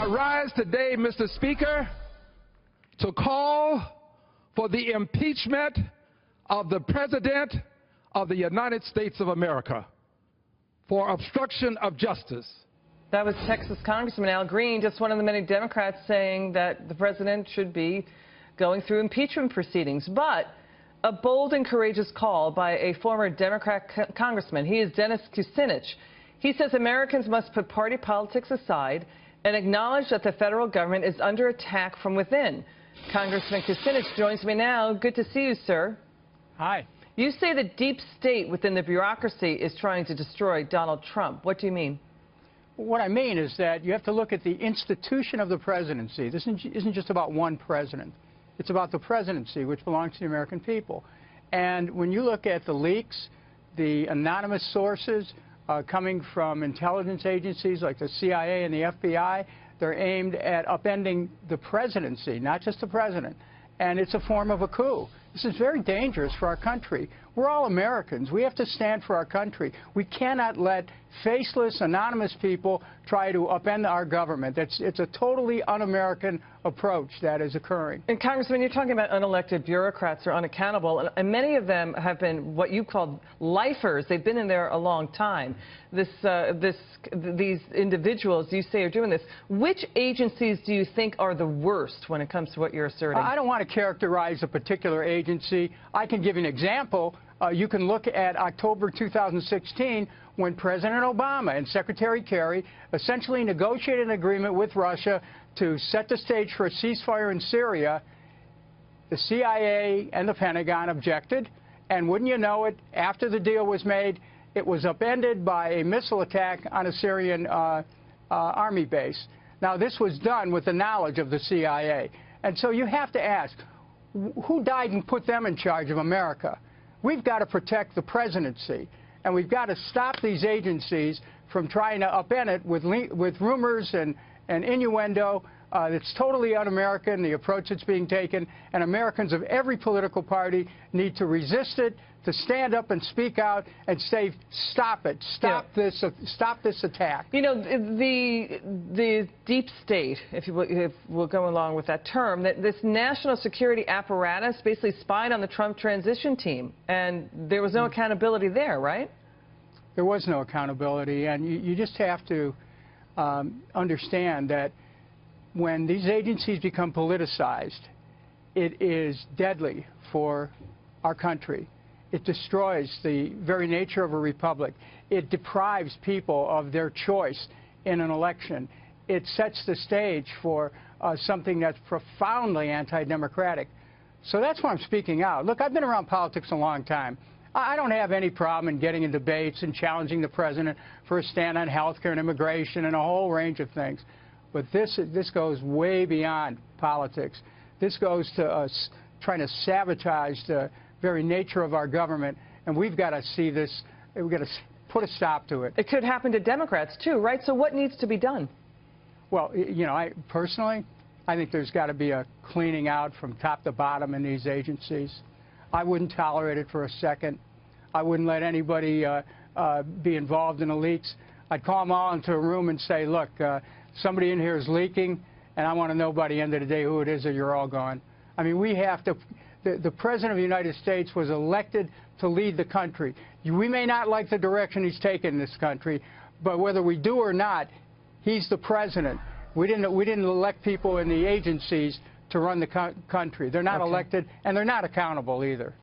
I rise today, Mr. Speaker, to call for the impeachment of the President of the United States of America for obstruction of justice. That was Texas Congressman Al Green, just one of the many Democrats saying that the president should be going through impeachment proceedings. But a bold and courageous call by a former Democrat congressman. He is Dennis Kucinich. He says Americans must put party politics aside and acknowledge that the federal government is under attack from within. Congressman Kucinich joins me now. Good to see you, sir. Hi. You say the deep state within the bureaucracy is trying to destroy Donald Trump. What do you mean? What I mean is that you have to look at the institution of the presidency. This isn't just about one president. It's about the presidency, which belongs to the American people. And when you look at the leaks, the anonymous sources coming from intelligence agencies like the CIA and the FBI, they're aimed at upending the presidency, not just the president. And it's a form of a coup. This is very dangerous for our country. We're all Americans. We have to stand for our country. We cannot let faceless, anonymous people try to upend our government. It's a totally un-American approach that is occurring. And Congressman, you're talking about unelected bureaucrats who are unaccountable, and many of them have been what you called lifers. They've been in there a long time. These individuals you say are doing this. Which agencies do you think are the worst when it comes to what you're asserting? I don't want to characterize a particular agency. I can give you an example. You can look at October 2016 when President Obama and Secretary Kerry essentially negotiated an agreement with Russia to set the stage for a ceasefire in Syria. The CIA and the Pentagon objected, and wouldn't you know it, after the deal was made, it was upended by a missile attack on a Syrian army base. Now, this was done with the knowledge of the CIA. And so you have to ask, who died and put them in charge of America? We've got to protect the presidency, and we've got to stop these agencies from trying to upend it with rumors and innuendo. It's totally un-American, the approach that's being taken, and Americans of every political party need to resist it, to stand up and speak out and say, stop it, stop this attack. You know, the deep state, if we'll go along with that term, that this national security apparatus basically spied on the Trump transition team, and there was no accountability there, right? There was no accountability, and you just have to understand that when these agencies become politicized, it is deadly for our country. It destroys the very nature of a republic. It deprives people of their choice in an election. It sets the stage for something that's profoundly anti-democratic. So that's why I'm speaking out. Look, I've been around politics a long time. I don't have any problem in getting in debates and challenging the president for a stand on health care and immigration and a whole range of things. But this goes way beyond politics. This goes to us trying to sabotage the very nature of our government, and we've got to see this. We've got to put a stop to it. It could happen to Democrats, too, right? So what needs to be done? Well, you know, personally, I think there's got to be a cleaning out from top to bottom in these agencies. I wouldn't tolerate it for a second. I wouldn't let anybody be involved in the leaks. I'd call them all into a room and say, look, somebody in here is leaking, and I want to know by the end of the day who it is, or you're all gone. I mean, we have to. The President of the United States was elected to lead the country. We may not like the direction he's taken in this country, but whether we do or not, he's the President. We didn't elect people in the agencies to run the country. They're not elected, and they're not accountable either.